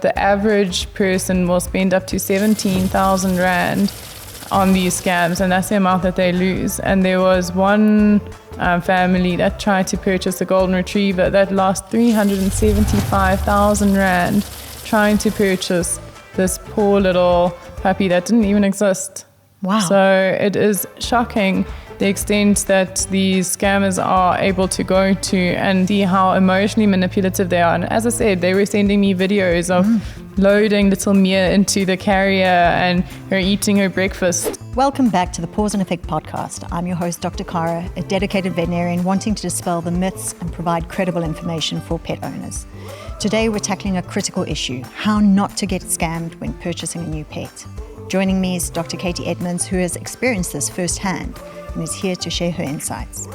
The average person will spend up to 17,000 Rand on these scams, and that's the amount that they lose. And there was one family that tried to purchase a golden retriever that lost 375,000 Rand trying to purchase this poor little puppy that didn't even exist. Wow. So it is shocking the extent that these scammers are able to go to and see how emotionally manipulative they are. And as I said, they were sending me videos of loading little Mia into the carrier and her eating her breakfast. Welcome back to the Pause and Effect podcast. I'm your host, Dr. Carra, a dedicated veterinarian wanting to dispel the myths and provide credible information for pet owners. Today, we're tackling a critical issue, how not to get scammed when purchasing a new pet. Joining me is Dr. Katie Edmonds, who has experienced this firsthand and is here to share her insights.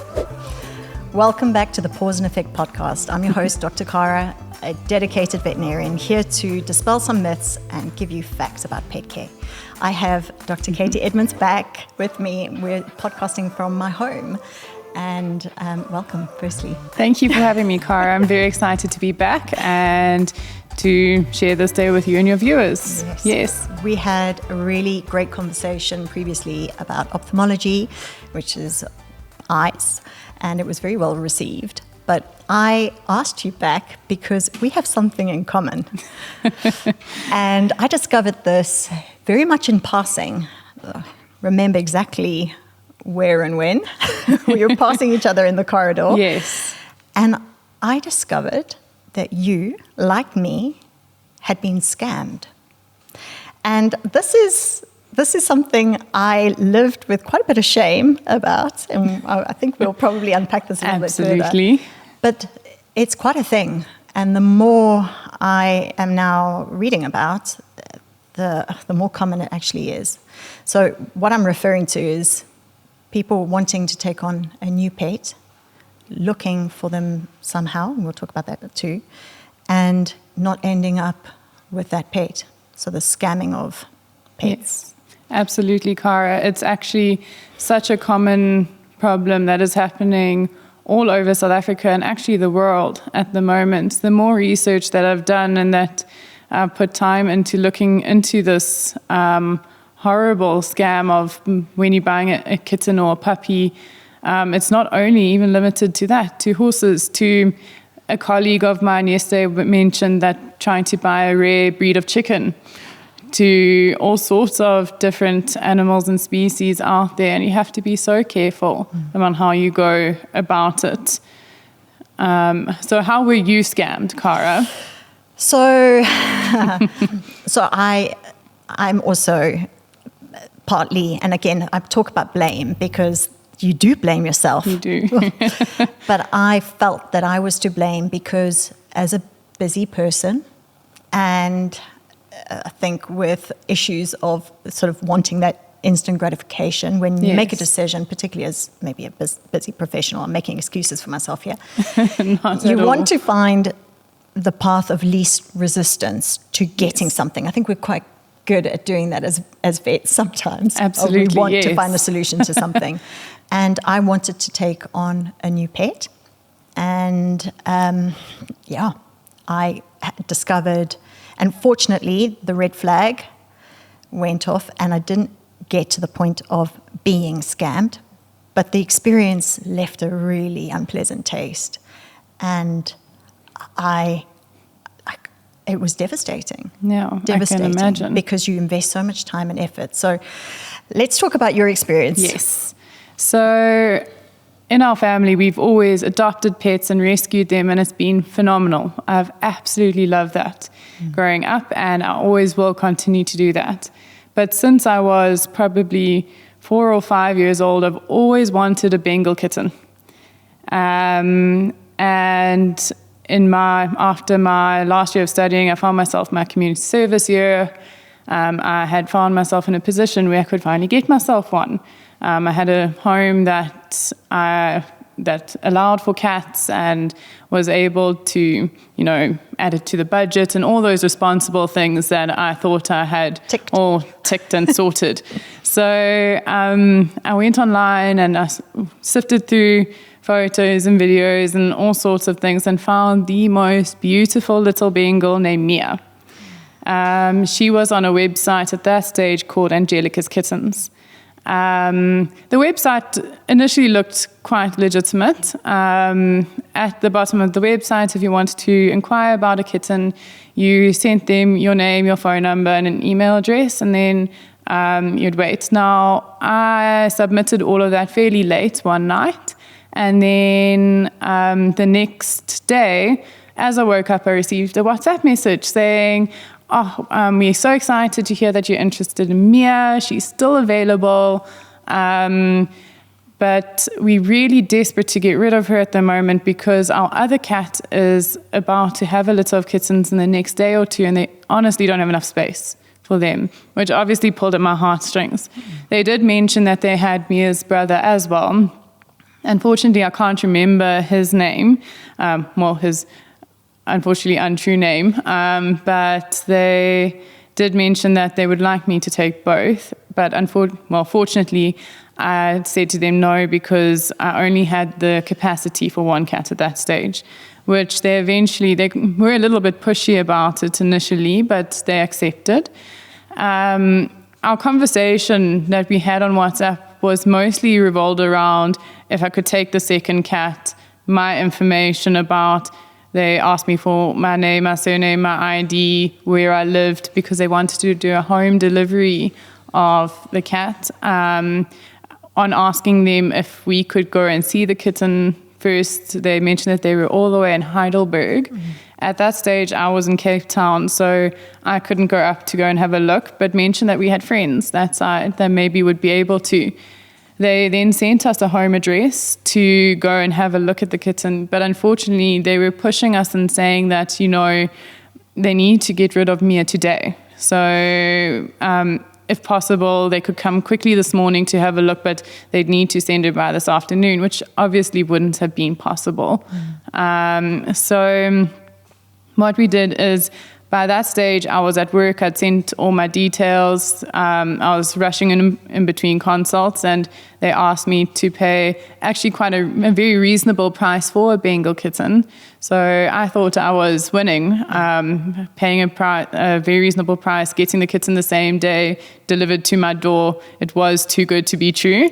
Welcome back to the Pause and Effect podcast. I'm your host, Dr. Carra, a dedicated veterinarian here to dispel some myths and give you facts about pet care. I have Dr. Katie Edmonds back with me. We're podcasting from my home. And welcome, firstly. Thank you for having me, Carra. I'm very excited to be back and to share this day with you and your viewers. Yes. We had a really great conversation previously about ophthalmology, which is eyes, and it was very well received. But I asked you back because we have something in common. And I discovered this very much in passing. Remember exactly where and when. We were passing each other in the corridor. Yes. And I discovered that you, like me, had been scammed. And this is something I lived with quite a bit of shame about, and I think we'll probably unpack this a little bit further. Absolutely. But it's quite a thing, and the more I am now reading about, the more common it actually is. So what I'm referring to is people wanting to take on a new pet, looking for them somehow, and we'll talk about that too, and not ending up with that pet. So the scamming of pets. Yes, absolutely, Carra. It's actually such a common problem that is happening all over South Africa and actually the world at the moment. The more research that I've done and that I've put time into looking into this horrible scam of when you're buying a kitten or a puppy, it's not only even limited to that, to horses, to a colleague of mine yesterday mentioned that trying to buy a rare breed of chicken, to all sorts of different animals and species out there, and you have to be so careful about how you go about it. So how were you scammed, Carra? So I'm also partly, and again, I talk about blame because you do blame yourself. You do. But I felt that I was to blame because as a busy person, and I think with issues of sort of wanting that instant gratification when you make a decision, particularly as maybe a busy professional, I'm making excuses for myself here. You want to find the path of least resistance to getting something. I think we're quite good at doing that as vets sometimes. Absolutely, we want to find a solution to something. And I wanted to take on a new pet. And I discovered, and fortunately, the red flag went off and I didn't get to the point of being scammed, but the experience left a really unpleasant taste. And it was devastating. Yeah, devastating, I can imagine. because you invest so much time and effort. So let's talk about your experience. Yes. So in our family, we've always adopted pets and rescued them, and it's been phenomenal. I've absolutely loved that growing up, and I always will continue to do that. But since I was probably 4 or 5 years old, I've always wanted a Bengal kitten. And after my last year of studying, I found myself my community service year. I had found myself in a position where I could finally get myself one. I had a home that allowed for cats and was able to, add it to the budget and all those responsible things that I thought I had all ticked and sorted. So I went online and I sifted through photos and videos and all sorts of things and found the most beautiful little Bengal named Mia. She was on a website at that stage called Angelica's Kittens. The website initially looked quite legitimate. At the bottom of the website, if you wanted to inquire about a kitten, you sent them your name, your phone number, and an email address, and then you'd wait. Now, I submitted all of that fairly late one night, and then the next day, as I woke up, I received a WhatsApp message saying, we're so excited to hear that you're interested in Mia. She's still available, but we're really desperate to get rid of her at the moment because our other cat is about to have a litter of kittens in the next day or two, and they honestly don't have enough space for them, which obviously pulled at my heartstrings. They did mention that they had Mia's brother as well. Unfortunately, I can't remember his name, his unfortunately untrue name, but they did mention that they would like me to take both, but fortunately I said to them no, because I only had the capacity for one cat at that stage, which they were a little bit pushy about it initially, but they accepted. Our conversation that we had on WhatsApp was mostly revolved around if I could take the second cat, my information about. They asked me for my name, my surname, my ID, where I lived, because they wanted to do a home delivery of the cat. On asking them if we could go and see the kitten first, they mentioned that they were all the way in Heidelberg. Mm-hmm. At that stage, I was in Cape Town, so I couldn't go up to go and have a look, but mentioned that we had friends that side that maybe would be able to. They then sent us a home address to go and have a look at the kitten, but unfortunately they were pushing us and saying that, they need to get rid of Mia today. So if possible, they could come quickly this morning to have a look, but they'd need to send her by this afternoon, which obviously wouldn't have been possible. So what we did is, by that stage, I was at work. I'd sent all my details. I was rushing in between consults, and they asked me to pay actually quite a very reasonable price for a Bengal kitten. So I thought I was winning, paying a very reasonable price, getting the kitten the same day, delivered to my door. It was too good to be true.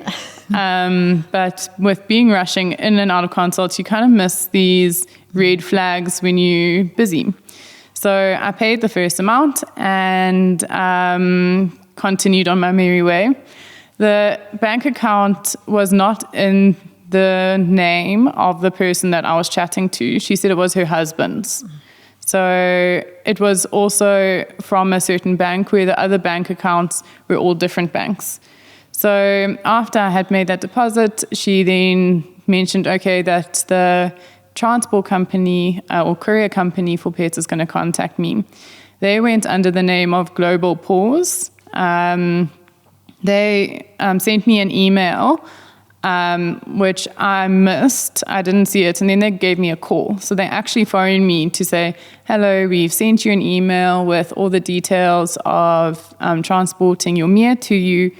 But with being rushing in and out of consults, you kind of miss these red flags when you're busy. So I paid the first amount and continued on my merry way. The bank account was not in the name of the person that I was chatting to. She said it was her husband's. So it was also from a certain bank where the other bank accounts were all different banks. So after I had made that deposit, she then mentioned, okay, that the transport company or courier company for pets is going to contact me. They went under the name of Global Paws. They sent me an email, which I missed. I didn't see it, and then they gave me a call. So they actually phoned me to say, hello, we've sent you an email with all the details of transporting your Mia to you.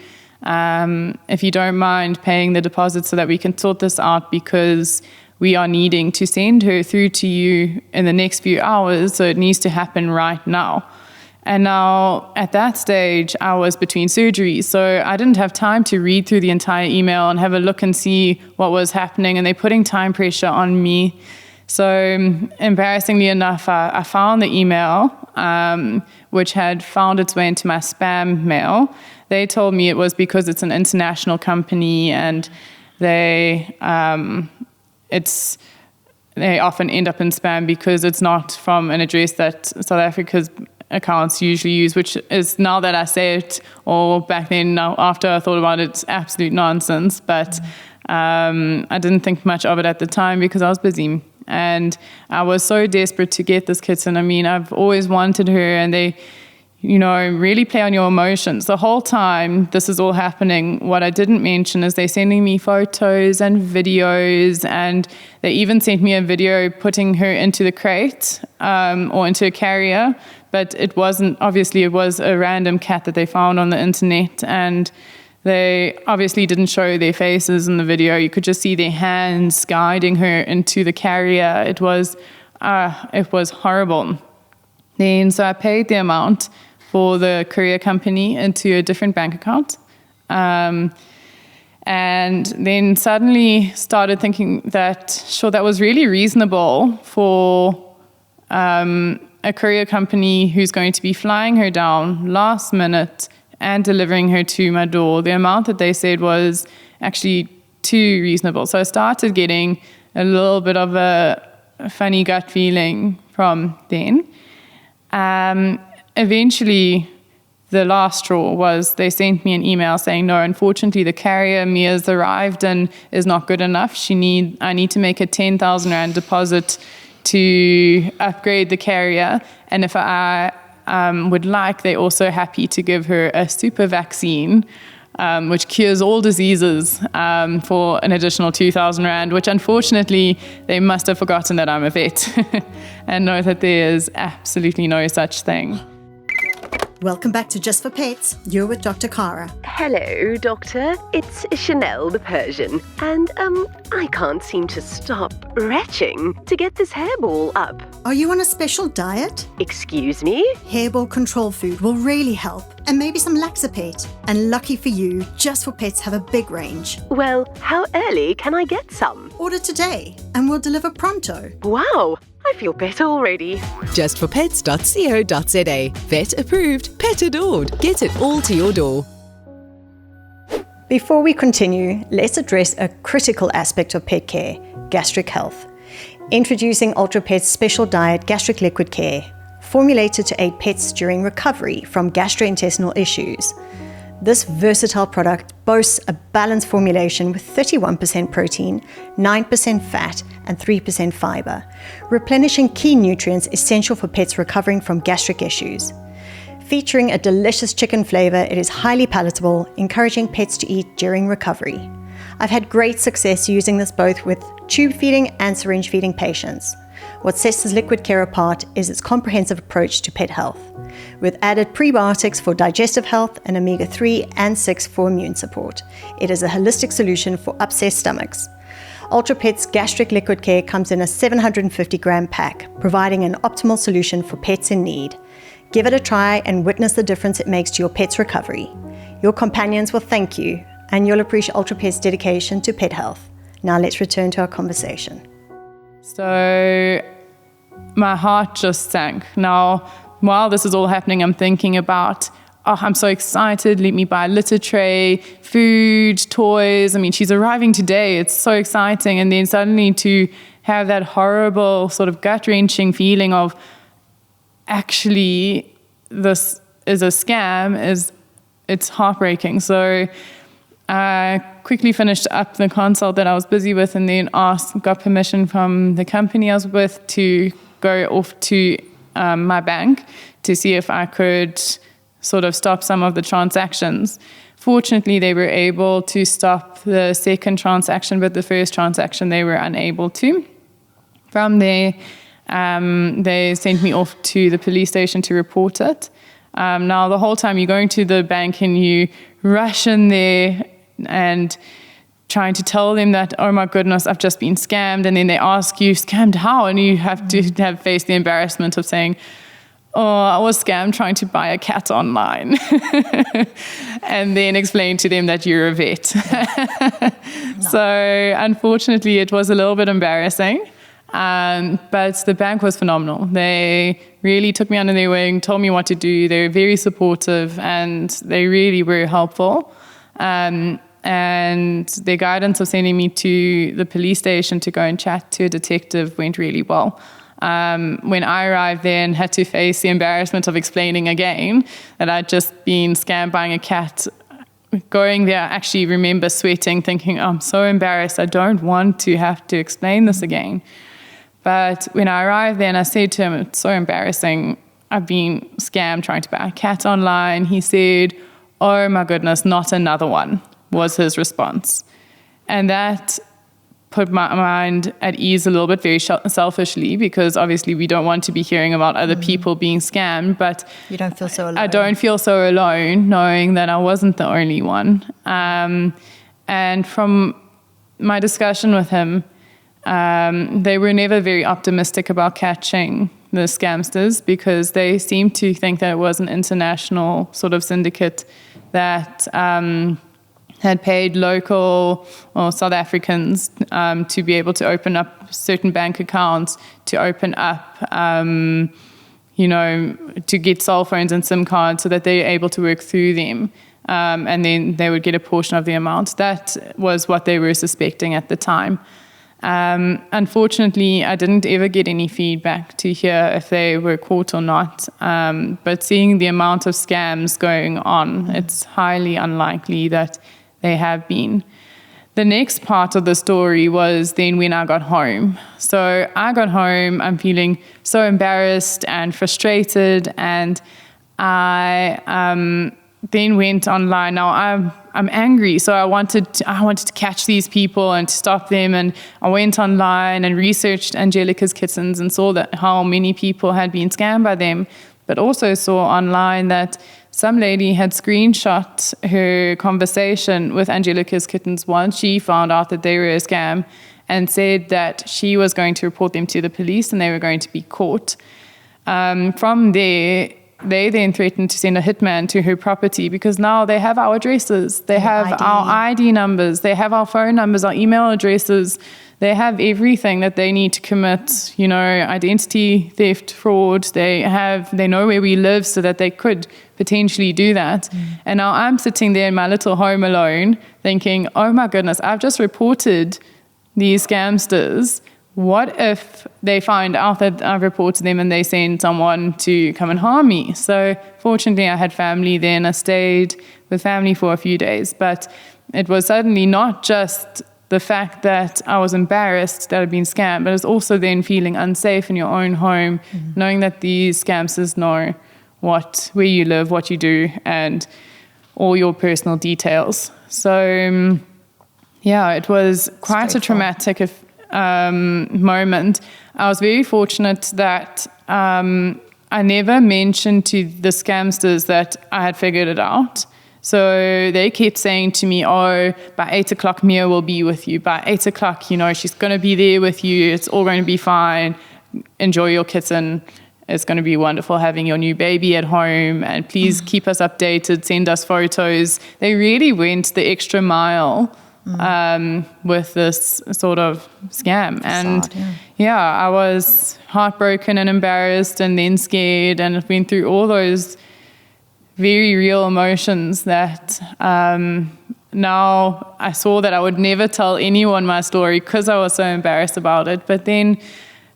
If you don't mind paying the deposit so that we can sort this out, because we are needing to send her through to you in the next few hours, so it needs to happen right now. And now, at that stage, I was between surgeries, so I didn't have time to read through the entire email and have a look and see what was happening, and they're putting time pressure on me. So, embarrassingly enough, I found the email, which had found its way into my spam mail. They told me it was because it's an international company, and they often end up in spam because it's not from an address that South Africa's accounts usually use, which is, now that I say it, or back then, now after I thought about it, it's absolute nonsense. But I didn't think much of it at the time because I was busy. And I was so desperate to get this kitten. I mean, I've always wanted her, and they, really play on your emotions. The whole time this is all happening, what I didn't mention is they're sending me photos and videos, and they even sent me a video putting her into the crate or into a carrier, but it wasn't, obviously it was a random cat that they found on the internet, and they obviously didn't show their faces in the video. You could just see their hands guiding her into the carrier. It was horrible. So I paid the amount for the courier company into a different bank account. And then suddenly started thinking that, sure, that was really reasonable for a courier company who's going to be flying her down last minute and delivering her to my door. The amount that they said was actually too reasonable. So I started getting a little bit of a funny gut feeling from then. Eventually, the last straw was they sent me an email saying, no, unfortunately, the carrier Mia's arrived and is not good enough. I need to make a 10,000 Rand deposit to upgrade the carrier. And if I would like, they're also happy to give her a super vaccine, which cures all diseases, for an additional 2,000 Rand, which unfortunately they must have forgotten that I'm a vet and know that there is absolutely no such thing. Welcome back to Just for Pets. You're with Dr. Carra. Hello, Doctor. It's Chanel the Persian. And, I can't seem to stop retching to get this hairball up. Are you on a special diet? Excuse me? Hairball control food will really help. And maybe some Laxapet. And lucky for you, Just for Pets have a big range. Well, how early can I get some? Order today and we'll deliver pronto. Wow, I feel better already. Justforpets.co.za. Vet approved, pet adored. Get it all to your door. Before we continue, let's address a critical aspect of pet care, gastric health. Introducing UltraPet's special diet gastric liquid care, formulated to aid pets during recovery from gastrointestinal issues. This versatile product boasts a balanced formulation with 31% protein, 9% fat, and 3% fiber, replenishing key nutrients essential for pets recovering from gastric issues. Featuring a delicious chicken flavor, it is highly palatable, encouraging pets to eat during recovery. I've had great success using this both with tube feeding and syringe feeding patients. What sets this liquid care apart is its comprehensive approach to pet health, with added prebiotics for digestive health and omega-3 and 6 for immune support. It is a holistic solution for upset stomachs. UltraPet's gastric liquid care comes in a 750-gram pack, providing an optimal solution for pets in need. Give it a try and witness the difference it makes to your pet's recovery. Your companions will thank you, and you'll appreciate UltraPet's dedication to pet health. Now let's return to our conversation. So my heart just sank. Now, while this is all happening, I'm thinking about, oh, I'm so excited. Let me buy a litter tray, food, toys. I mean, she's arriving today. It's so exciting. And then suddenly to have that horrible sort of gut-wrenching feeling of actually this is a scam, it's heartbreaking. So I quickly finished up the consult that I was busy with and then got permission from the company I was with to go off to my bank to see if I could sort of stop some of the transactions. Fortunately, they were able to stop the second transaction, but the first transaction they were unable to. From there, they sent me off to the police station to report it. Now, the whole time you're going to the bank and you rush in there and trying to tell them that, oh my goodness, I've just been scammed. And then they ask you, scammed how? And you have to face the embarrassment of saying, oh, I was scammed trying to buy a cat online. And then explain to them that you're a vet. So unfortunately, it was a little bit embarrassing. But the bank was phenomenal. They really took me under their wing, told me what to do. They were very supportive and they really were helpful. And their guidance of sending me to the police station to go and chat to a detective went really well. When I arrived there and had to face the embarrassment of explaining again that I'd just been scammed buying a cat, going there, I actually remember sweating, thinking, oh, I'm so embarrassed. I don't want to have to explain this again. But when I arrived there and I said to him, it's so embarrassing, I've been scammed trying to buy a cat online, he said, oh my goodness, not another one, was his response. And that put my mind at ease a little bit, very selfishly, because obviously we don't want to be hearing about other people being scammed, but you don't feel so alone. I don't feel so alone knowing that I wasn't the only one. And from my discussion with him, they were never very optimistic about catching the scamsters because they seemed to think that it was an international sort of syndicate that had paid local or South Africans to be able to open up certain bank accounts, to open up, to get cell phones and SIM cards so that they're able to work through them. And then they would get a portion of the amount. That was what they were suspecting at the time. Unfortunately, I didn't ever get any feedback to hear if they were caught or not. But seeing the amount of scams going on, it's highly unlikely that they have been. The next part of the story was then when I got home. So I got home, I'm feeling so embarrassed and frustrated, and I then went online. Now I'm angry, so I wanted to catch these people and to stop them. And I went online and researched Angelica's kittens and saw that how many people had been scammed by them, but also saw online that some lady had screenshot her conversation with Angelica's kittens once she found out that they were a scam, and said that she was going to report them to the police and they were going to be caught. From there, they then threatened to send a hitman to her property because now they have our addresses, they have our ID numbers, they have our phone numbers, our email addresses, they have everything that they need to commit, identity theft, fraud. They know where we live so that they could potentially do that. And now I'm sitting there in my little home alone thinking, oh my goodness, I've just reported these scamsters. What if they find out that I've reported them and they send someone to come and harm me? So fortunately, I had family then. I stayed with family for a few days. But it was suddenly not just the fact that I was embarrassed that I'd been scammed, but it was also then feeling unsafe in your own home, knowing that these scamsters know where you live, what you do, and all your personal details. So, it was quite a traumatic moment. I was very fortunate that I never mentioned to the scamsters that I had figured it out. So they kept saying to me, by 8 o'clock, Mia will be with you. By 8 o'clock, she's going to be there with you. It's all going to be fine. Enjoy your kitten. It's going to be wonderful having your new baby at home. And please keep us updated. Send us photos. They really went the extra mile with this sort of scam. And I was heartbroken and embarrassed and then scared, and I've been through all those very real emotions that now I saw that I would never tell anyone my story because I was so embarrassed about it, but then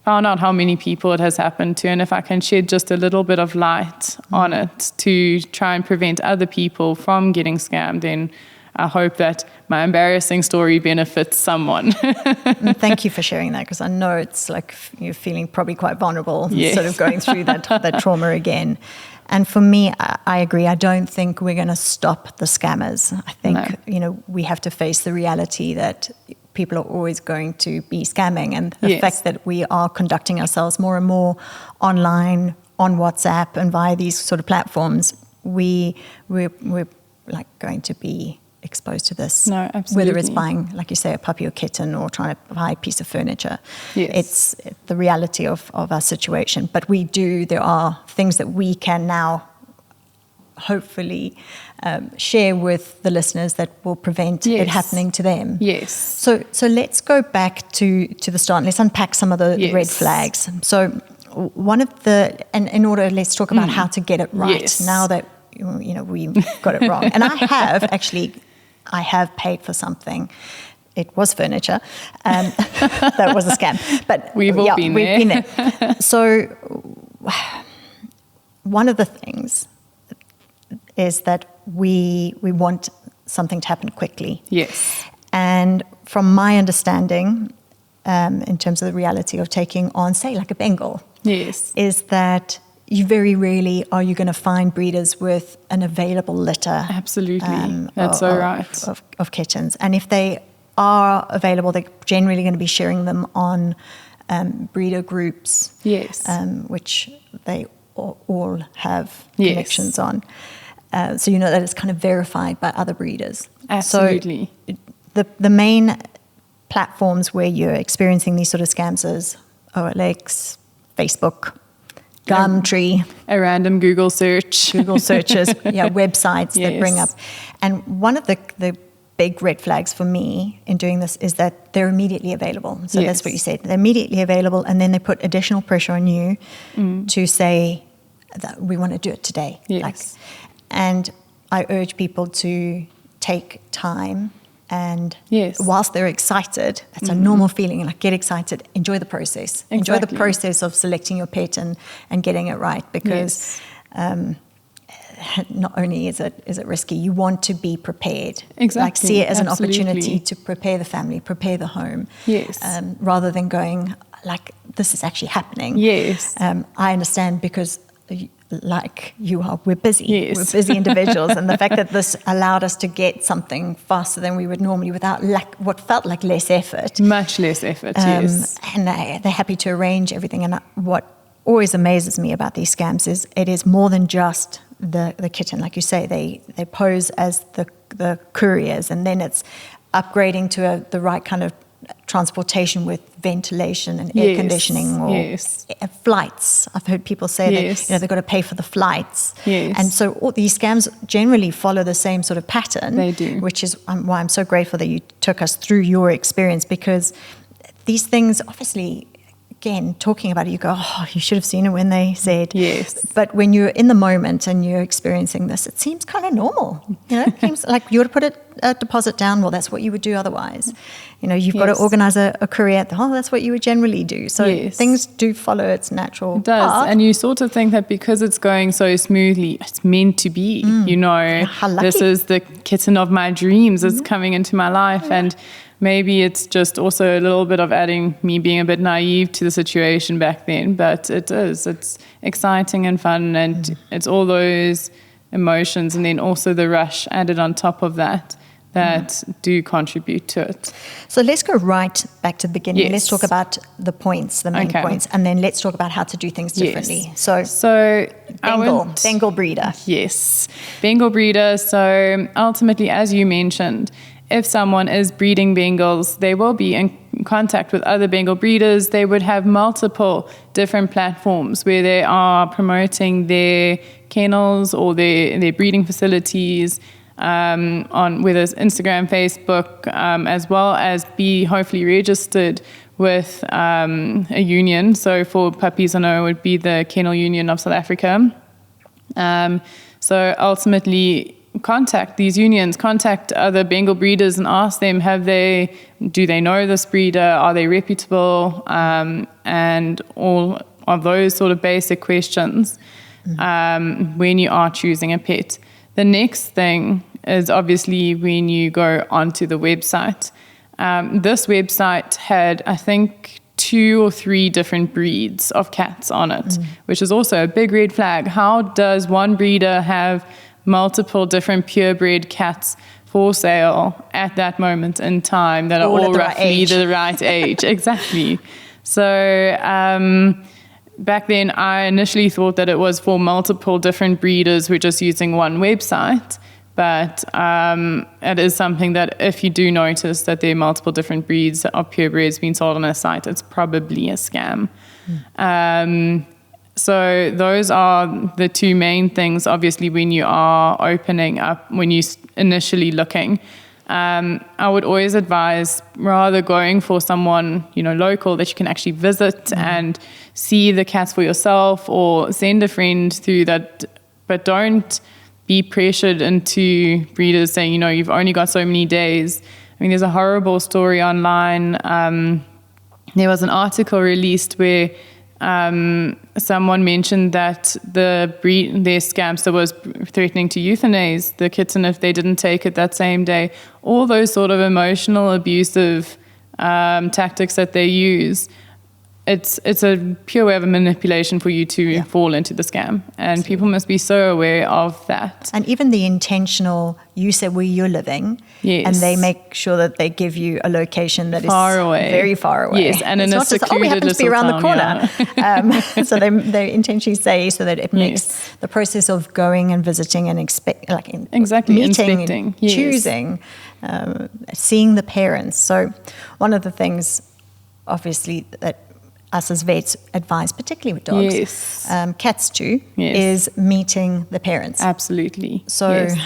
found out how many people it has happened to, and if I can shed just a little bit of light on it to try and prevent other people from getting scammed, then I hope that my embarrassing story benefits someone. Thank you for sharing that, because I know it's like you're feeling probably quite vulnerable, sort of going through that trauma again. And for me, I agree. I don't think we're going to stop the scammers. I think, we have to face the reality that people are always going to be scamming. And the fact that we are conducting ourselves more and more online, on WhatsApp and via these sort of platforms, we're like going to be exposed to this. No, absolutely. Whether it's buying, like you say, a puppy or kitten, or trying to buy a piece of furniture. Yes. It's the reality of our situation. But there are things that we can now hopefully share with the listeners that will prevent it happening to them. Yes. So let's go back to the start. Let's unpack some of the red flags. So one of let's talk about how to get it right. Yes. Now that we got it wrong. And I have paid for something. It was furniture. That was a scam. But we've all been there. So one of the things is that we want something to happen quickly. Yes. And from my understanding, in terms of the reality of taking on, say, like a Bengal, is that you very rarely are you going to find breeders with an available litter. Absolutely. That's so right. Of kittens. And if they are available, they're generally going to be sharing them on breeder groups. Yes. Which they all have connections on. So that it's kind of verified by other breeders. Absolutely. So the main platforms where you're experiencing these sort of scams is OLX, Facebook, Gumtree, a random Google search. Google searches, websites that Yes. bring up. And one of the big red flags for me in doing this is that they're immediately available. So Yes. that's what you said. They're immediately available, and then they put additional pressure on you to say that we want to do it today. Yes. And I urge people to take time and Yes. whilst they're excited, it's a normal feeling, like get excited, enjoy the process. Enjoy the Exactly. process of selecting your pet and getting it right, because not only is it risky, you want to be prepared. Exactly. Like see it as an Absolutely. opportunity to prepare the family, prepare the home. Yes. Rather than going like, this is actually happening. Yes. I understand because like you are, we're busy. Yes. We're busy individuals. And the fact that this allowed us to get something faster than we would normally without what felt like less effort. Much less effort, yes. And they're happy to arrange everything. And what always amazes me about these scams is it is more than just the kitten. Like you say, they pose as the couriers, and then it's upgrading to the right kind of transportation with ventilation and air Yes, conditioning, or yes. flights. I've heard people say Yes. that they've got to pay for the flights. Yes. And so all these scams generally follow the same sort of pattern. They do. Which is why I'm so grateful that you took us through your experience, because these things, obviously, again, talking about it, you go, oh, you should have seen it when they said. Yes. But when you're in the moment and you're experiencing this, it seems kind of normal. It seems like you would put a deposit down. Well, that's what you would do otherwise. You've got to Yes. organise a courier. That's what you would generally do. So Yes. things do follow its natural It does. path. And you sort of think that because it's going so smoothly, it's meant to be. How lucky. This is the kitten of my dreams. It's coming into my life. And maybe it's just also a little bit of me being a bit naive to the situation back then. But it is. It's exciting and fun. And it's all those emotions and then also the rush added on top of that do contribute to it. So let's go right back to the beginning. Yes. Let's talk about the points, the main Okay. points, and then let's talk about how to do things differently. So Bengal breeder. Yes, Bengal breeder. So ultimately, as you mentioned, if someone is breeding Bengals, they will be in contact with other Bengal breeders. They would have multiple different platforms where they are promoting their kennels or their breeding facilities, on whether it's Instagram, Facebook, as well as be hopefully registered with a union. So for puppies, I know it would be the Kennel Union of South Africa. So ultimately, contact these unions, contact other Bengal breeders and ask them, do they know this breeder? Are they reputable? And all of those sort of basic questions when you are choosing a pet. The next thing is obviously when you go onto the website. This website had, I think, 2 or 3 different breeds of cats on it, which is also a big red flag. How does one breeder have multiple different purebred cats for sale at that moment in time that are all roughly the right age? Exactly. So back then, I initially thought that it was for multiple different breeders who are just using one website. But it is something that if you do notice that there are multiple different breeds of purebreds being sold on a site, it's probably a scam. So those are the 2 main things, obviously, when you are opening up, when you're initially looking. I would always advise rather going for someone, local that you can actually visit and see the cats for yourself, or send a friend through that, but don't be pressured into breeders saying, you've only got so many days. I mean, there's a horrible story online. There was an article released where someone mentioned that their scamster was threatening to euthanize the kitten if they didn't take it that same day. All those sort of emotional, abusive tactics that they use. It's a pure way of a manipulation for you to fall into the scam. And people must be so aware of that. And even the intentional, you say where you're living, yes. and they make sure that they give you a location that far is away. Very far away. Yes, and it's in a not just, secluded we happen to be little around town, the corner. So they intentionally say so that it makes the process of going and visiting and meeting, inspecting, and choosing, seeing the parents. So one of the things, obviously, that us as vets advise, particularly with dogs, Yes. cats too, Yes. is meeting the parents. Absolutely. So Yes.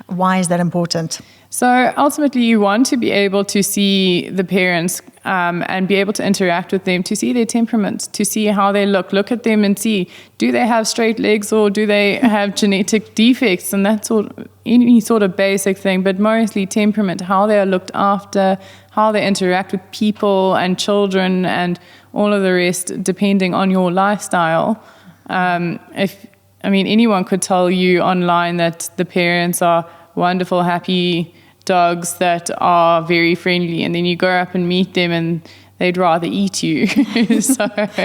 why is that important? So ultimately, you want to be able to see the parents and be able to interact with them, to see their temperament, to see how they look. Look at them and see, do they have straight legs or do they have genetic defects? And that's any sort of basic thing, but mostly temperament, how they are looked after, how they interact with people and children and all of the rest, depending on your lifestyle. Anyone could tell you online that the parents are wonderful, happy dogs that are very friendly, and then you go up and meet them and they'd rather eat you. And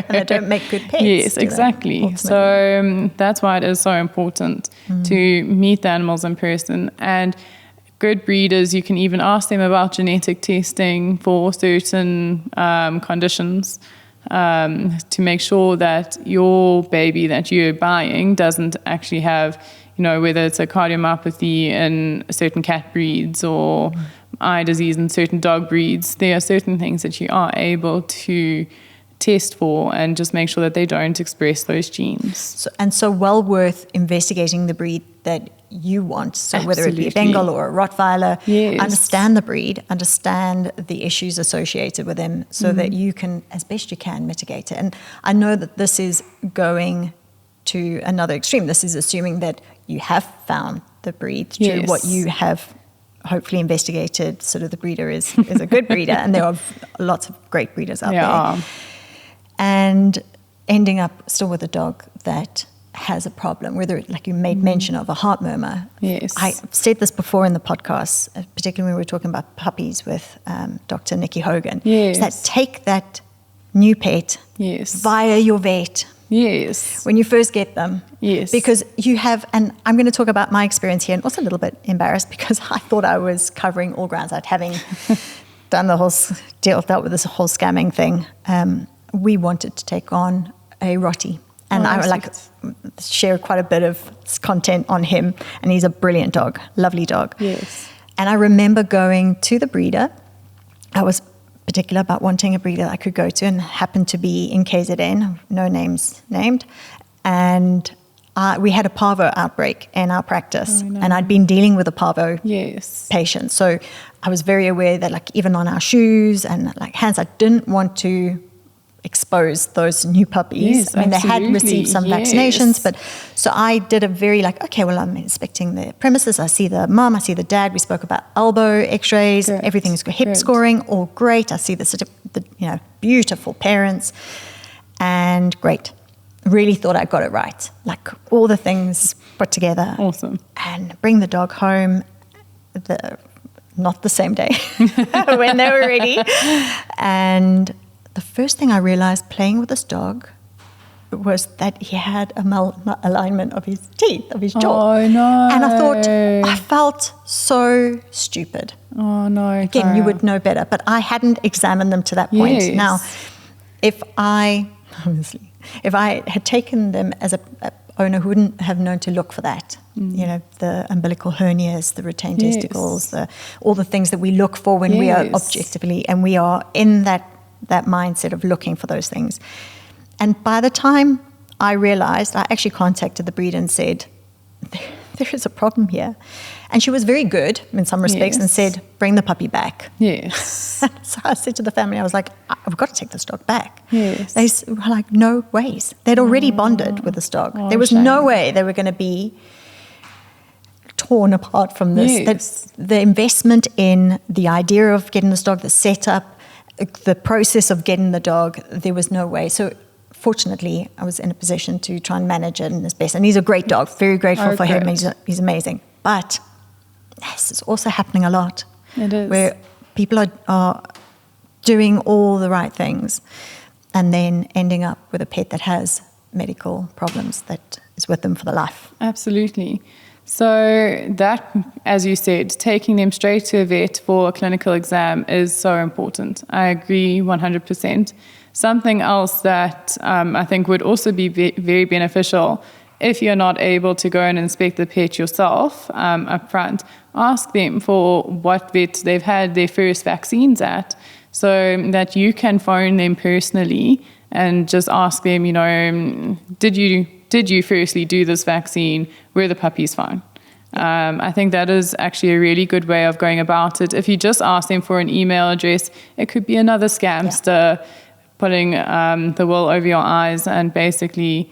they don't make good pets. Yes, exactly. So that's why it is so important to meet the animals in person. And good breeders, you can even ask them about genetic testing for certain conditions to make sure that your baby that you're buying doesn't actually have, whether it's a cardiomyopathy in certain cat breeds or eye disease in certain dog breeds. There are certain things that you are able to test for and just make sure that they don't express those genes. So well worth investigating the breed that you want. So whether it be a Bengal or a Rottweiler, Yes. understand the breed, understand the issues associated with them so that you can, as best you can, mitigate it. And I know that this is going to another extreme. This is assuming that you have found the breed through Yes. what you have hopefully investigated. Sort of the breeder is a good breeder, and there are lots of great breeders out there. Yeah. And ending up still with a dog that has a problem, whether, like you made mention of, a heart murmur. Yes. I've said this before in the podcast, particularly when we were talking about puppies with Dr. Nikki Hogan. Yes. Is that take that new pet Yes. via your vet Yes. when you first get them. Yes. Because you have, and I'm going to talk about my experience here, and also a little bit embarrassed because I thought I was covering all grounds. Having done the whole, dealt with this whole scamming thing, we wanted to take on a Rottie. And I share quite a bit of content on him, and he's a brilliant dog, lovely dog. Yes. And I remember going to the breeder. I was particular about wanting a breeder that I could go to, and happened to be in KZN, no names named. And we had a parvo outbreak in our practice, and I'd been dealing with a parvo Yes. patient. So I was very aware that, like, even on our shoes and like hands, I didn't want to expose those new puppies. Yes, I mean, they had received some vaccinations, but so I did a very I'm inspecting the premises. I see the mum, I see the dad. We spoke about elbow x-rays, Correct. everything's hip Correct. scoring, all great. I see the beautiful parents, and great. Really thought I got it right. Like all the things put together. Awesome. And bring the dog home, not the same day, when they were ready. And the first thing I realized playing with this dog was that he had a malalignment of his teeth, of his jaw. Oh, no. And I felt so stupid. Oh, no. Again, you would know better, but I hadn't examined them to that point. Yes. Now, if I had taken them as a owner who wouldn't have known to look for that, the umbilical hernias, the retained Yes. testicles, all the things that we look for when we are Yes. objectively, and we are in that mindset of looking for those things. And by the time I realized, I actually contacted the breeder and said, there is a problem here. And she was very good in some respects and Yes. said, bring the puppy back. Yes. So I said to the family, I was like, I've got to take this dog back. Yes. They were like, no ways. They'd already bonded with this dog. Oh, there was shame. no way they were going to be torn apart from this. Yes. The investment in the idea of getting this dog, the setup, the process of getting the dog, there was no way. So fortunately, I was in a position to try and manage it in his best. And he's a great dog, very grateful for him. Great. He's amazing. But this is also happening a lot. It is. Where people are doing all the right things and then ending up with a pet that has medical problems that is with them for the life. Absolutely. So that, as you said, taking them straight to a vet for a clinical exam is so important. I agree 100%. Something else that I think would also be very beneficial, if you're not able to go and inspect the pet yourself up front, ask them for what vet they've had their first vaccines at, so that you can phone them personally and just ask them, did you firstly do this vaccine? Were the puppies fine? I think that is actually a really good way of going about it. If you just ask them for an email address, it could be another scamster putting the wool over your eyes and basically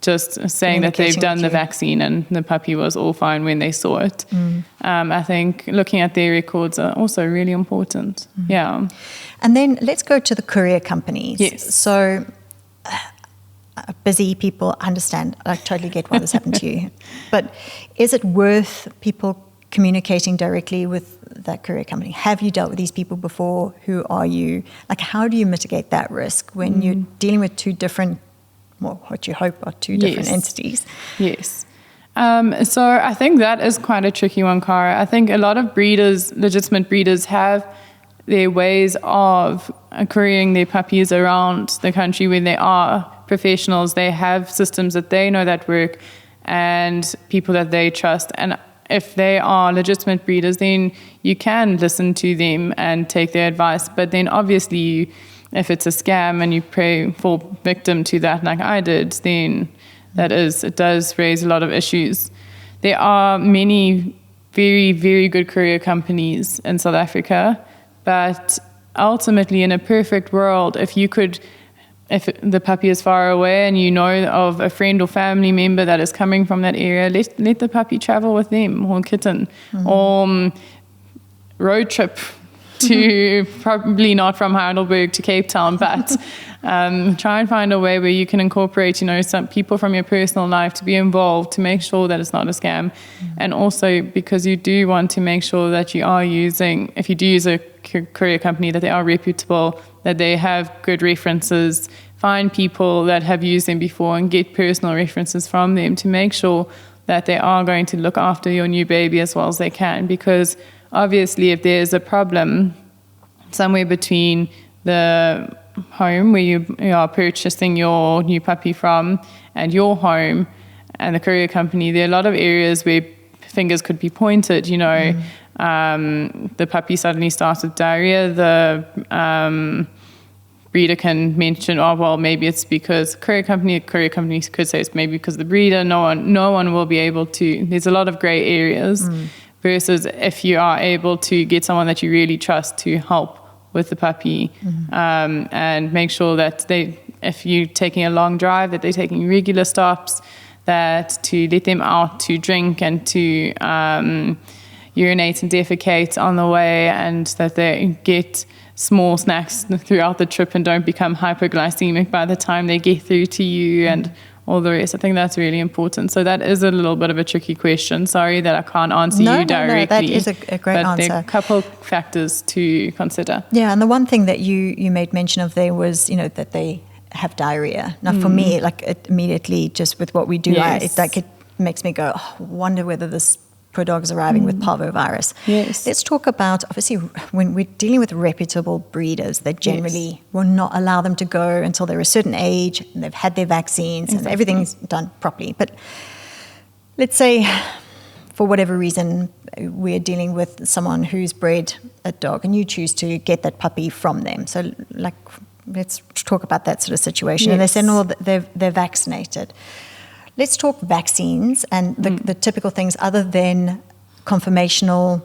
just saying that they've done the vaccine and the puppy was all fine when they saw it. I think looking at their records are also really important. Yeah. And then let's go to the courier companies. Yes. So busy people understand. I totally get why this happened to you. But is it worth people communicating directly with that courier company? Have you dealt with these people before? Who are you? Like, how do you mitigate that risk when you're dealing with two different, well, what you hope are two different entities? Yes. So I think that is quite a tricky one, Carra. I think a lot of breeders, legitimate breeders, have their ways of couriering their puppies around the country when they are professionals. They have systems that they know that work and people that they trust. And if they are legitimate breeders, then you can listen to them and take their advice. But then obviously, if it's a scam and you fall victim to that like I did, then it does raise a lot of issues. There are many very, very good courier companies in South Africa, but ultimately in a perfect world, if the puppy is far away and you know of a friend or family member that is coming from that area, let the puppy travel with them, or kitten, or road trip to probably not from Heidelberg to Cape Town, but try and find a way where you can incorporate, some people from your personal life to be involved to make sure that it's not a scam. And also because you do want to make sure that you are using, if you do use a courier company, that they are reputable, that they have good references. Find people that have used them before and get personal references from them to make sure that they are going to look after your new baby as well as they can. Because obviously if there's a problem somewhere between the home where you are purchasing your new puppy from and your home and the courier company, there are a lot of areas where fingers could be pointed, the puppy suddenly starts with diarrhea, the breeder can mention, maybe it's because courier company could say it's maybe because the breeder. No one will be able to. There's a lot of gray areas versus if you are able to get someone that you really trust to help with the puppy and make sure that if you're taking a long drive, that they're taking regular stops, that to let them out to drink and to urinate and defecate on the way, and that they get small snacks throughout the trip and don't become hypoglycemic by the time they get through to you and all the rest. I think that's really important. So that is a little bit of a tricky question. Sorry that I can't answer you directly. No, that is a great answer. But there are a couple factors to consider. Yeah, and the one thing that you made mention of there was, that they have diarrhea. Now, for me, it immediately, just with what we do, it makes me go, I wonder whether this poor dog is arriving with parvovirus. Yes. Let's talk about, obviously, when we're dealing with reputable breeders, they generally will not allow them to go until they're a certain age, and they've had their vaccines, and everything's done properly. But let's say, for whatever reason, we're dealing with someone who's bred a dog, and you choose to get that puppy from them. So, let's talk about that sort of situation. And they say, no, they're vaccinated. Let's talk vaccines and the typical things other than conformational,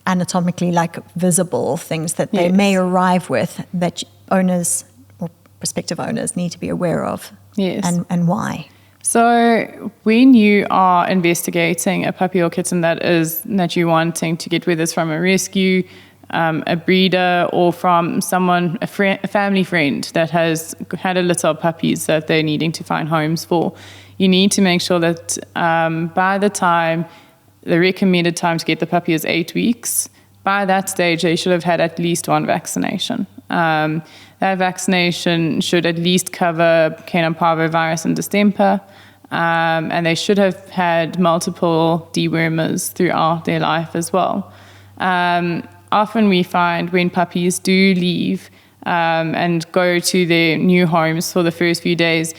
anatomically visible things that they may arrive with that owners or prospective owners need to be aware of. Yes. And why? So when you are investigating a puppy or kitten that you're wanting to get, whether it's from a rescue, a breeder, or from someone, a family friend that has had a litter of puppies that they're needing to find homes for, you need to make sure that by the time, the recommended time to get the puppy is 8 weeks. By that stage, they should have had at least one vaccination. That vaccination should at least cover canine parvovirus and distemper, and they should have had multiple dewormers throughout their life as well. Often we find when puppies do leave and go to their new homes for the first few days,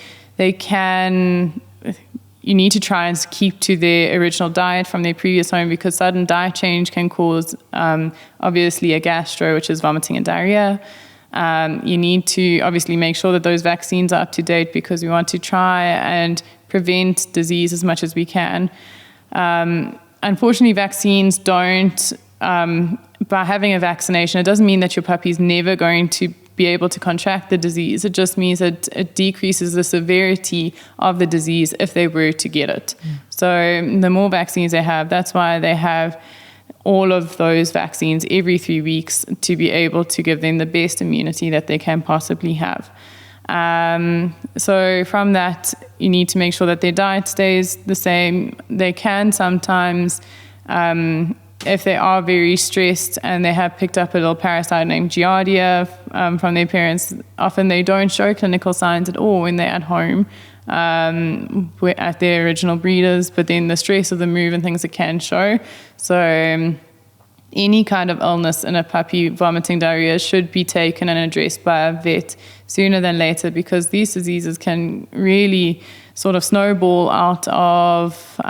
you need to try and keep to their original diet from their previous home, because sudden diet change can cause obviously a gastro, which is vomiting and diarrhea. You need to obviously make sure that those vaccines are up to date, because we want to try and prevent disease as much as we can. Unfortunately, vaccines don't, by having a vaccination, it doesn't mean that your puppy's never going to be able to contract the disease. It just means that it decreases the severity of the disease if they were to get it. So the more vaccines they have, that's why they have all of those vaccines every 3 weeks, to be able to give them the best immunity that they can possibly have. So from that, you need to make sure that their diet stays the same. They can sometimes, if they are very stressed and they have picked up a little parasite named Giardia from their parents, often they don't show clinical signs at all when they're at home at their original breeders, but then the stress of the move and things, it can show. So any kind of illness in a puppy, vomiting, diarrhea, should be taken and addressed by a vet sooner than later, because these diseases can really sort of snowball out of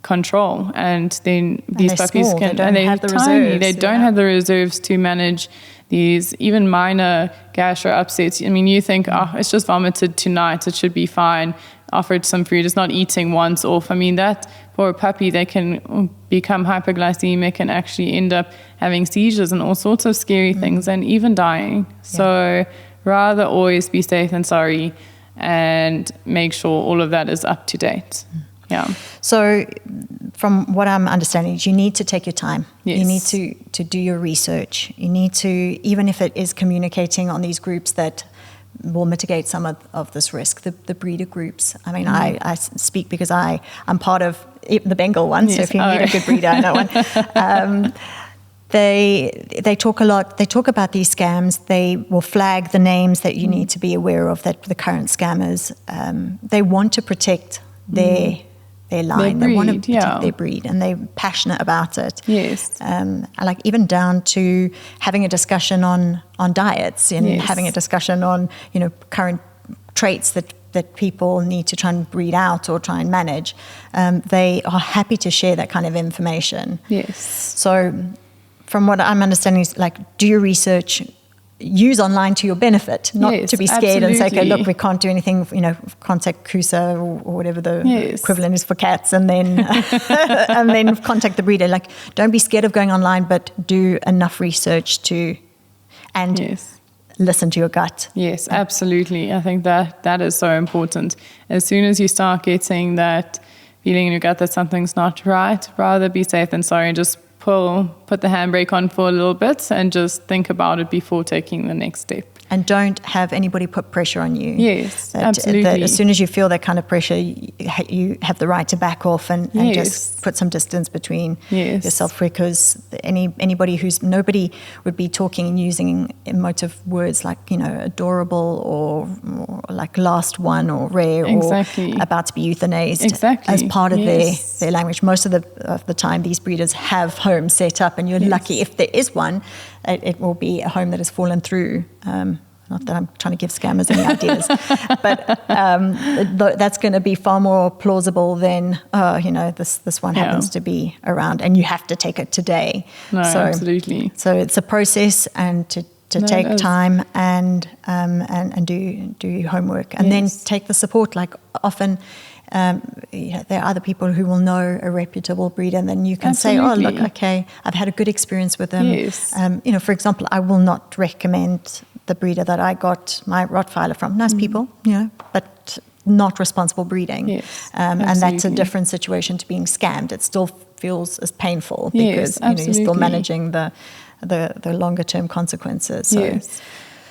control, and then these puppies small, can, and they're tiny. They don't have the reserves to manage these even minor gastro upsets. I mean, you think, oh, it's just vomited tonight, it should be fine. Offered some food, it's not eating once off. I mean, that for a puppy, they can become hyperglycemic and actually end up having seizures and all sorts of scary things, and even dying. So rather always be safe than sorry, and make sure all of that is up to date. Yeah. So from what I'm understanding, you need to take your time. Yes. You need to do your research. You need to, even if it is communicating on these groups that will mitigate some of this risk, the breeder groups. I mean, I speak because I'm part of the Bengal one, so if you need a good breeder, I know one. They talk a lot. They talk about these scams. They will flag the names that you need to be aware of, that the current scammers. They want to protect their line. They want to protect their breed, and they're passionate about it. Yes. Like even down to having a discussion on diets, and having a discussion on current traits that people need to try and breed out or try and manage. They are happy to share that kind of information. Yes. So from what I'm understanding is, like, do your research, use online to your benefit, not to be scared and say, okay, look, we can't do anything, contact CUSA or whatever the equivalent is for cats, and then and then contact the breeder. Like, don't be scared of going online, but do enough research listen to your gut. Yes, absolutely. I think that is so important. As soon as you start getting that feeling in your gut that something's not right, rather be safe than sorry, and just put the handbrake on for a little bit and just think about it before taking the next step. And don't have anybody put pressure on you. Yes, absolutely. As soon as you feel that kind of pressure, you have the right to back off and just put some distance between yourself, because nobody would be talking and using emotive words like, adorable or like last one or rare or about to be euthanized as part of their language. Most of the time, these breeders have homes set up, and you're lucky if there is one. It will be a home that has fallen through. Not that I'm trying to give scammers any ideas, but that's going to be far more plausible than, this one happens to be around and you have to take it today. No, absolutely. So it's a process, and to take time and do your homework, and then take the support. Like often, there are other people who will know a reputable breeder, and then you can say, oh, look, okay, I've had a good experience with them. Yes. For example, I will not recommend the breeder that I got my Rottweiler from. Nice people, but not responsible breeding. Yes, and that's a different situation to being scammed. It still feels as painful because you're still managing the longer term consequences. So. Yes.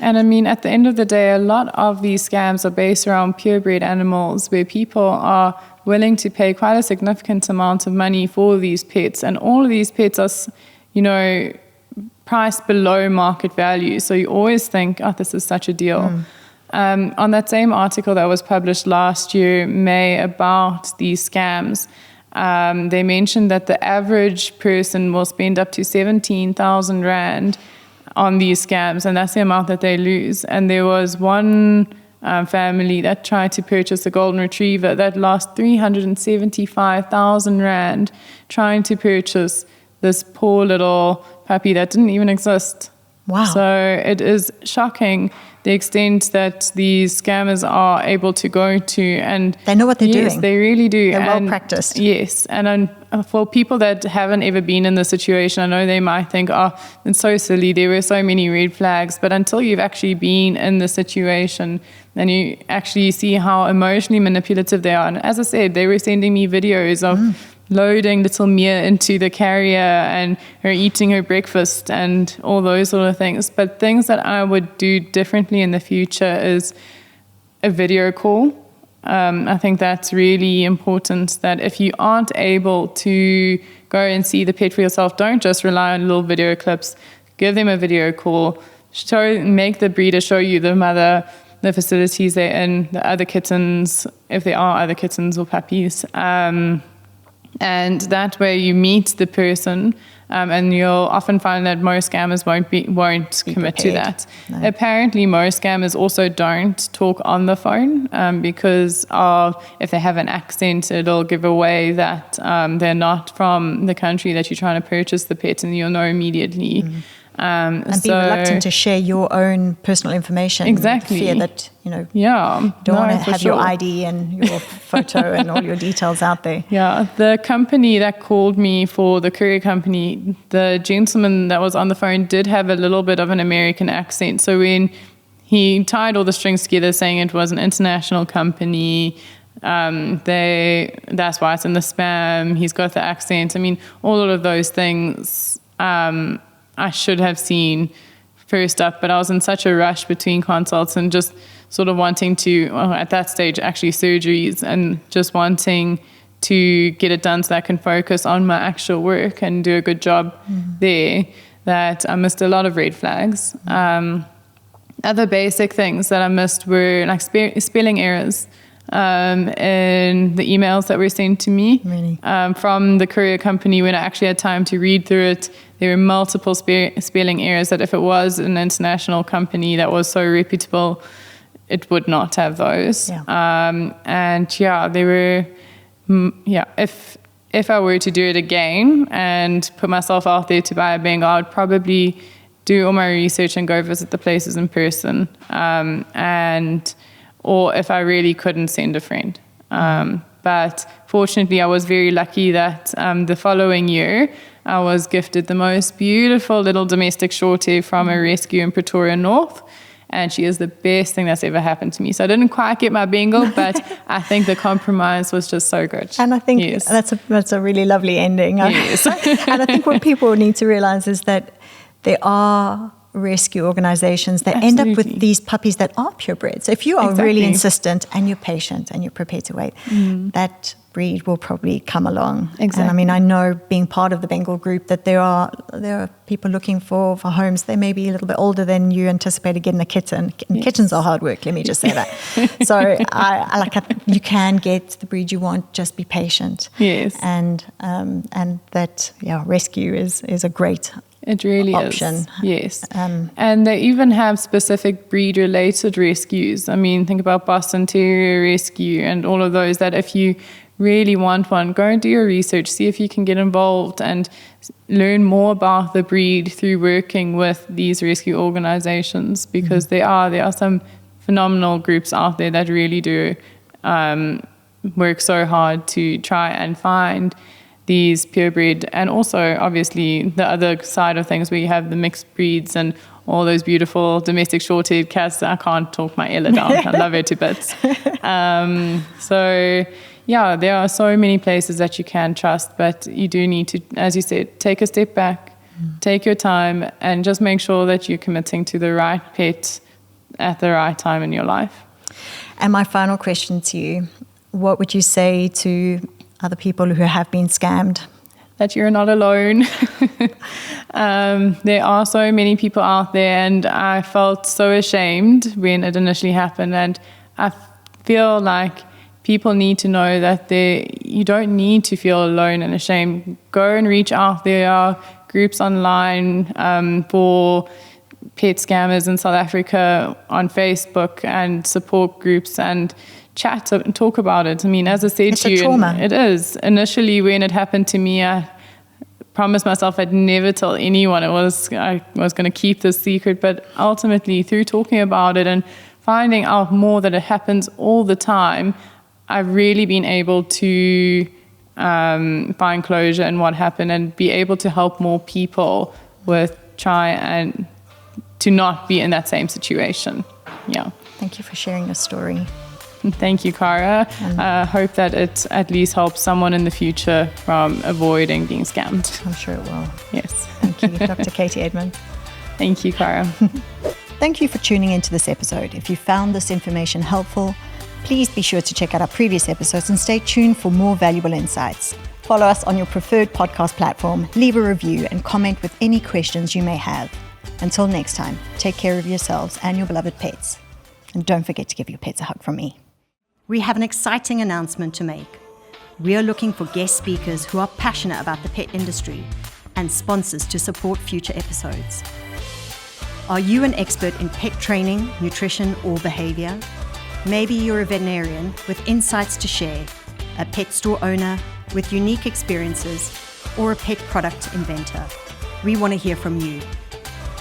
And I mean, at the end of the day, a lot of these scams are based around purebred animals, where people are willing to pay quite a significant amount of money for these pets. And all of these pets are, priced below market value. So you always think, oh, this is such a deal. On that same article that was published last year, May, about these scams, they mentioned that the average person will spend up to 17,000 Rand on these scams, and that's the amount that they lose. And there was one family that tried to purchase a golden retriever that lost 375,000 Rand trying to purchase this poor little puppy that didn't even exist. Wow. So it is shocking the extent that these scammers are able to go to. And they know what they're doing. Yes, they really do. They're well practiced. Yes. And for people that haven't ever been in this situation, I know they might think, oh, it's so silly. There were so many red flags. But until you've actually been in the situation, then you actually see how emotionally manipulative they are. And as I said, they were sending me videos of loading little Mia into the carrier and her eating her breakfast and all those sort of things. But things that I would do differently in the future is a video call. I think that's really important, that if you aren't able to go and see the pet for yourself, don't just rely on little video clips. Give them a video call. Make the breeder show you the mother, the facilities they're in, the other kittens, if there are other kittens or puppies. And that way you meet the person, and you'll often find that most scammers won't commit to that. No. Apparently, most scammers also don't talk on the phone because if they have an accent, it'll give away that they're not from the country that you're trying to purchase the pet, and you'll know immediately. And be reluctant to share your own personal information. Exactly. Fear that, you don't want to have your ID and your photo and all your details out there. Yeah, the company that called me for the courier company, the gentleman that was on the phone did have a little bit of an American accent. So when he tied all the strings together saying it was an international company, that's why it's in the spam, he's got the accent. I mean, all of those things I should have seen first up, but I was in such a rush between consults and just sort of wanting to, at that stage, actually surgeries, and just wanting to get it done so that I can focus on my actual work and do a good job there, that I missed a lot of red flags. Other basic things that I missed were like spelling errors in the emails that were sent to me. Really? From the courier company. When I actually had time to read through it, there were multiple spelling errors that if it was an international company that was so reputable, it would not have those. Yeah. There were, if I were to do it again and put myself out there to buy a Bengal, I would probably do all my research and go visit the places in person. Or if I really couldn't, send a friend. But fortunately, I was very lucky that the following year, I was gifted the most beautiful little domestic short hair from a rescue in Pretoria North. And she is the best thing that's ever happened to me. So I didn't quite get my Bengal, but I think the compromise was just so good. And I think that's a really lovely ending. Yes. And I think what people need to realize is that there are rescue organizations that end up with these puppies that are purebred. So if you are really insistent and you're patient and you're prepared to wait, that breed will probably come along. Exactly. And I mean, I know, being part of the Bengal group, that there are people looking for homes. They may be a little bit older than you anticipated getting a kitten. Yes. Kittens are hard work, let me just say that. So you can get the breed you want, just be patient. Yes. And that rescue is a great It really option. is. Yes. And they even have specific breed-related rescues. I mean, think about Boston Terrier Rescue and all of those, that if you really want one, go and do your research, see if you can get involved and learn more about the breed through working with these rescue organizations, because there are some phenomenal groups out there that really do work so hard to try and find these purebred, and also obviously the other side of things where you have the mixed breeds and all those beautiful domestic short-haired cats. I can't talk my Ella down. I love her to bits. There are so many places that you can trust, but you do need to, as you said, take a step back, take your time, and just make sure that you're committing to the right pet at the right time in your life. And my final question to you, what would you say to other people who have been scammed? That you're not alone. There are so many people out there, and I felt so ashamed when it initially happened, and I feel like people need to know that you don't need to feel alone and ashamed. Go and reach out. There are groups online for pet scammers in South Africa on Facebook, and support groups, and chat and talk about it. I mean, as I said it's to you, trauma. It is. Initially, when it happened to me, I promised myself I'd never tell anyone. I was going to keep this secret, but ultimately through talking about it and finding out more that it happens all the time, I've really been able to find closure in what happened and be able to help more people with try and to not be in that same situation. Yeah. Thank you for sharing your story. Thank you, Carra. I hope that it at least helps someone in the future from avoiding being scammed. I'm sure it will. Yes. Thank you, Dr. Katie Edmonds. Thank you, Carra. Thank you for tuning into this episode. If you found this information helpful, please be sure to check out our previous episodes and stay tuned for more valuable insights. Follow us on your preferred podcast platform, leave a review, and comment with any questions you may have. Until next time, take care of yourselves and your beloved pets. And don't forget to give your pets a hug from me. We have an exciting announcement to make. We are looking for guest speakers who are passionate about the pet industry and sponsors to support future episodes. Are you an expert in pet training, nutrition, or behavior? Maybe you're a veterinarian with insights to share, a pet store owner with unique experiences, or a pet product inventor. We want to hear from you.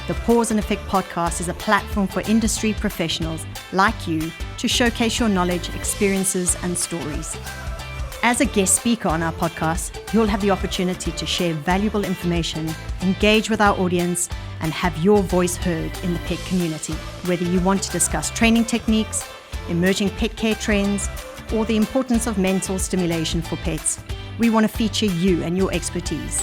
The Pause and Effect podcast is a platform for industry professionals like you to showcase your knowledge, experiences, and stories. As a guest speaker on our podcast, you'll have the opportunity to share valuable information, engage with our audience, and have your voice heard in the pet community. Whether you want to discuss training techniques, emerging pet care trends, or the importance of mental stimulation for pets, we want to feature you and your expertise.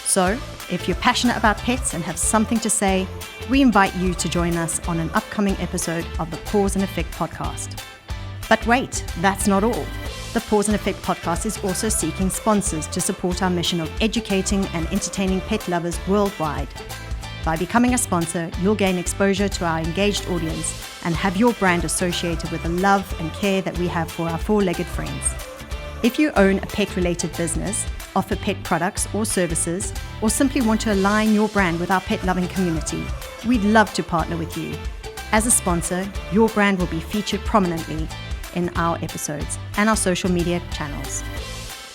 So, if you're passionate about pets and have something to say, we invite you to join us on an upcoming episode of the Pause and Effect podcast. But wait, that's not all. The Pause and Effect podcast is also seeking sponsors to support our mission of educating and entertaining pet lovers worldwide. By becoming a sponsor, you'll gain exposure to our engaged audience and have your brand associated with the love and care that we have for our four-legged friends. If you own a pet-related business, offer pet products or services, or simply want to align your brand with our pet-loving community, we'd love to partner with you. As a sponsor, your brand will be featured prominently in our episodes and our social media channels.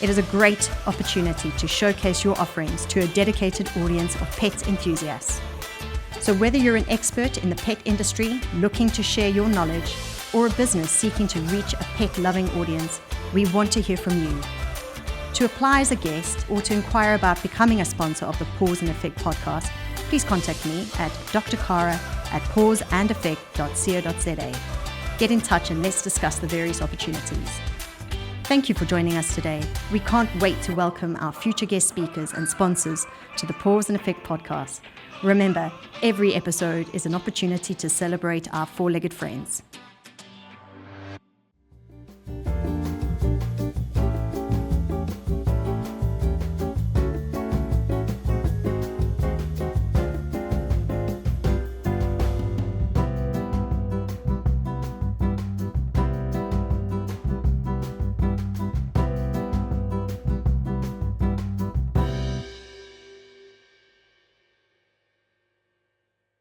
It is a great opportunity to showcase your offerings to a dedicated audience of pet enthusiasts. So whether you're an expert in the pet industry looking to share your knowledge, or a business seeking to reach a pet-loving audience, we want to hear from you. To apply as a guest or to inquire about becoming a sponsor of the Pause and Effect podcast, please contact me at drcarra@pauseandeffect.co.za. Get in touch and let's discuss the various opportunities. Thank you for joining us today. We can't wait to welcome our future guest speakers and sponsors to the Pause and Effect podcast. Remember, every episode is an opportunity to celebrate our four-legged friends.